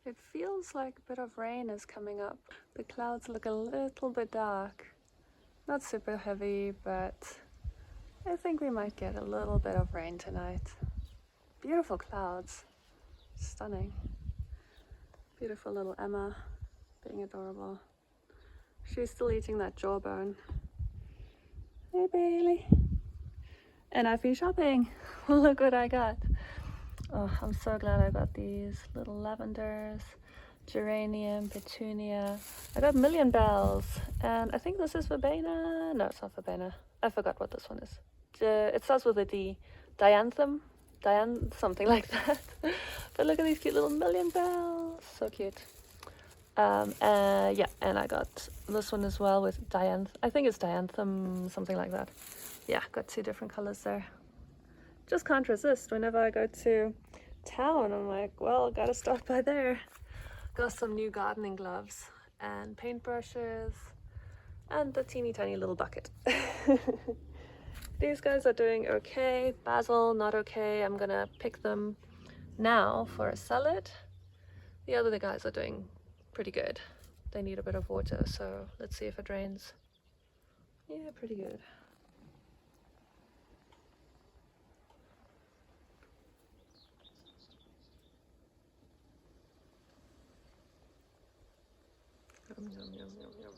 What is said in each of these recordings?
It feels like a bit of rain is coming up. The clouds look a little bit dark. Not super heavy, but I think we might get a little bit of rain tonight. Beautiful clouds. Stunning. Beautiful little Emma, being adorable. She's still eating that jawbone. Hey Bailey. And I've been shopping. Look what I got. Oh, I'm so glad I got these little lavenders, geranium, petunia. I got million bells, and I think this is verbena. No, it's not verbena. I forgot what this one is. It starts with a D. Dianthum, something like that. But look at these cute little million bells. So cute. Yeah, and I got this one as well with I think it's dianthum, something like that. Yeah, got two different colors there. Just can't resist. Whenever I go to town, I'm like, well, gotta stop by there. Got some new gardening gloves and paintbrushes and the teeny tiny little bucket. These guys are doing okay. Basil, not okay. I'm gonna pick them now for a salad. The other guys are doing pretty good. They need a bit of water, so let's see if it rains. Yeah, pretty good. Yum, yum, yum, yum, yum.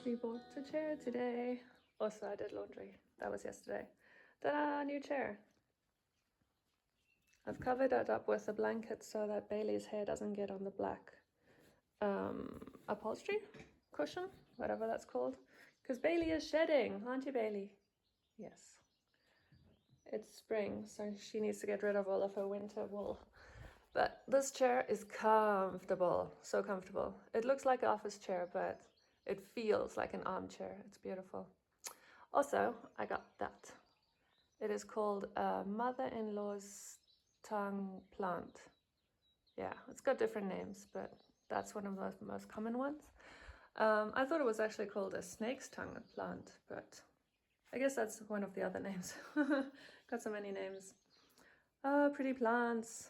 We bought a chair today. Also, I did laundry. That was yesterday. Ta-da, new chair. I've covered it up with a blanket so that Bailey's hair doesn't get on the black upholstery, cushion, whatever that's called. Because Bailey is shedding, aren't you, Bailey? Yes. It's spring, so she needs to get rid of all of her winter wool. But this chair is comfortable, so comfortable. It looks like an office chair, but it feels like an armchair. It's beautiful. Also, I got that. It is called a mother-in-law's tongue plant. Yeah, it's got different names, but that's one of the most common ones. I thought it was actually called a snake's tongue plant, but I guess that's one of the other names. Got so many names. Pretty plants.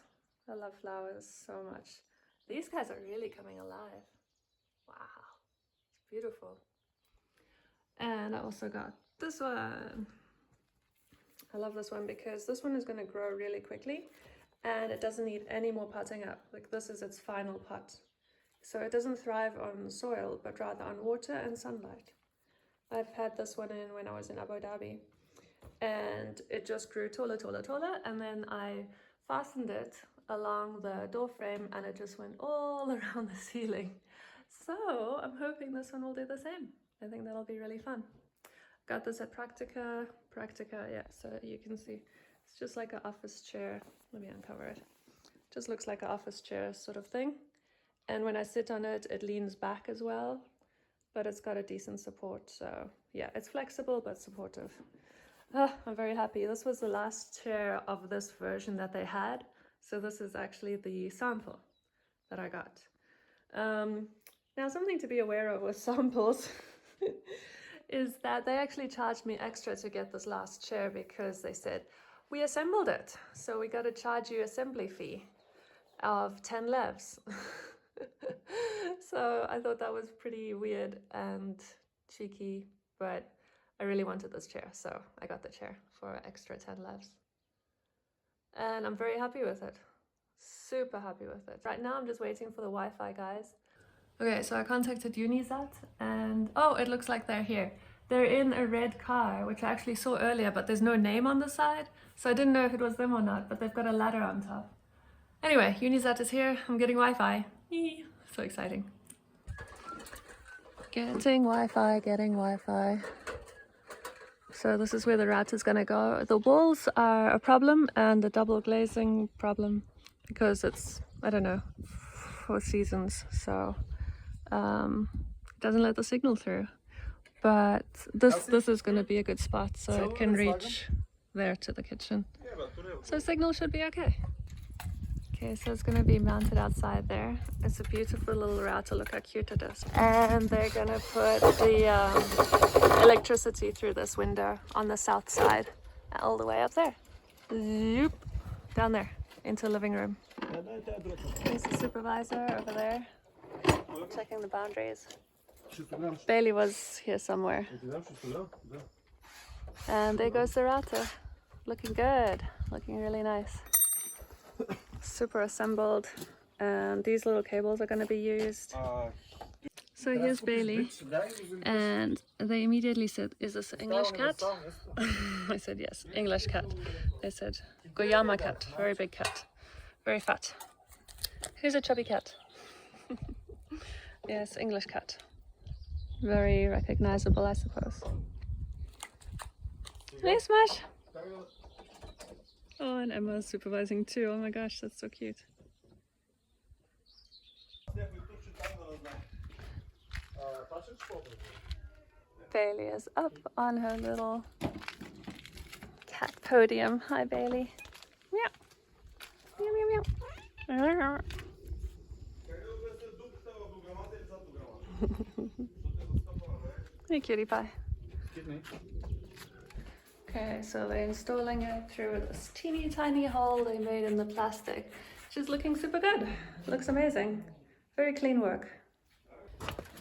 I love flowers so much. These guys are really coming alive. Wow, it's beautiful. And I also got this one. I love this one because this one is going to grow really quickly and it doesn't need any more potting up. Like this is its final pot. So it doesn't thrive on soil, but rather on water and sunlight. I've had this one in when I was in Abu Dhabi and it just grew taller, taller, taller. And then I fastened it along the door frame and it just went all around the ceiling. So I'm hoping this one will do the same. I think that'll be really fun. Got this at Practica, yeah, so you can see it's just like an office chair. Let me uncover it. Just looks like an office chair sort of thing. And when I sit on it, it leans back as well, but it's got a decent support. So yeah, it's flexible but supportive. I'm very happy. This was the last chair of this version that they had. So this is actually the sample that I got. Now something to be aware of with samples is that they actually charged me extra to get this last chair because they said, we assembled it, so we got to charge you assembly fee of 10 levs. So I thought that was pretty weird and cheeky, but I really wanted this chair, so I got the chair for extra 10 levs. And I'm very happy with it. Super happy with it. Right now I'm just waiting for the Wi-Fi guys. Okay, so I contacted Unisat and oh, it looks like they're here. They're in a red car, which I actually saw earlier, but there's no name on the side. So I didn't know if it was them or not, but they've got a ladder on top. Anyway, Unisat is here. I'm getting Wi-Fi. Eee, so exciting. Getting Wi-Fi. So this is where the router's gonna go. The walls are a problem and the double glazing problem because it's, I don't know, 4 seasons. So it doesn't let the signal through, but this is going to be a good spot so it can reach there to the kitchen, so signal should be okay. Okay, so it's going to be mounted outside there. It's a beautiful little router, look how cute it is. And they're going to put the electricity through this window on the south side all the way up there, zoop, down there into the living room. There's the supervisor over there checking the boundaries. Bailey was here somewhere. And there goes the router. Looking good. Looking really nice. Super assembled. And these little cables are going to be used. So here's Bailey. And they immediately said, is this an English cat? I said, yes, English cat. They said, Goyama cat. Very big cat. Very fat. Here's a chubby cat. Yes, English cat. Very recognizable, I suppose. Hey, Smash! Oh, and Emma's supervising too. Oh my gosh, that's so cute. Bailey is up on her little cat podium. Hi, Bailey. Meow. Meow, meow, meow. Hey, cutie pie. Okay, so they're installing it through this teeny tiny hole they made in the plastic, which is looking super good. Looks amazing. Very clean work.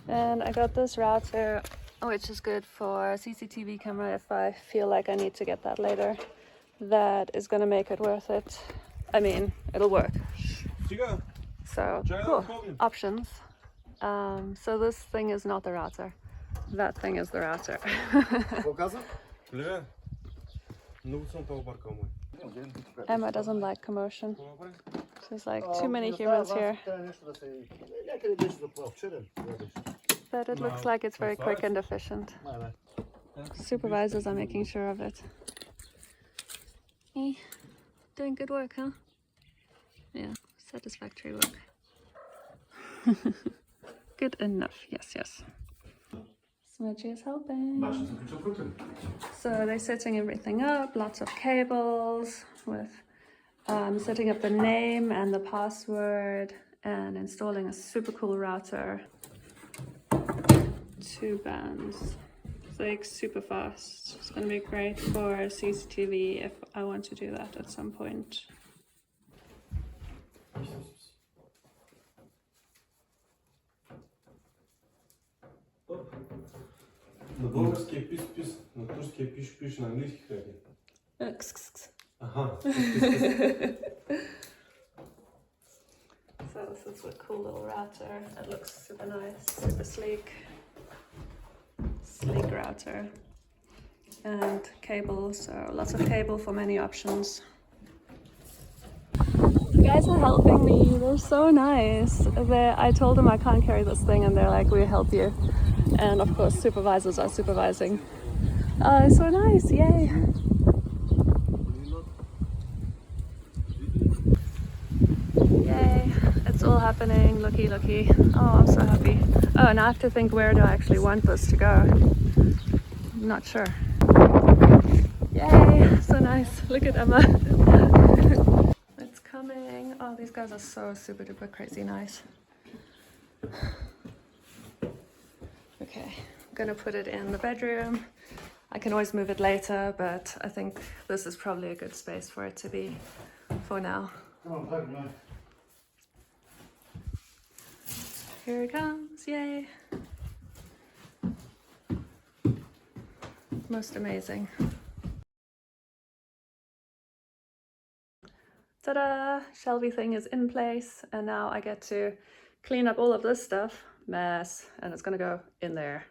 And I got this router, which is good for CCTV camera if I feel like I need to get that later. That is going to make it worth it. I mean, it'll work. So, cool. Options. So this thing is not the router. that thing is the router. Emma doesn't like commotion. There's like too many humans here. But it looks like it's very quick and efficient. Supervisors are making sure of it. Doing good work, huh? Yeah, satisfactory work. Good enough, yes. Smudgy is helping. So they're setting everything up, lots of cables with setting up the name and the password and installing a super cool router. 2 bands. It's like super fast. It's gonna be great for CCTV if I want to do that at some point. На български е пис-пис, на турски е пиш-пиш, на английски как е? Aha. So this is a cool little router. It looks super nice, super sleek. Sleek router. And cable, so lots of cable for many options. You guys are helping me, they're so nice. I told them I can't carry this thing and they're like, we'll help you. And of course supervisors are supervising. Oh, so nice, yay. Yay, it's all happening, looky. Oh, I'm so happy. Oh, and I have to think, where do I actually want this to go? I'm not sure. Yay, so nice. Look at Emma. It's coming. Oh, these guys are so super duper crazy nice. Okay, I'm gonna put it in the bedroom. I can always move it later, but I think this is probably a good space for it to be for now. Here it comes, yay! Most amazing. Ta-da! Shelvy thing is in place, and now I get to clean up all of this stuff, mess, and it's gonna go in there.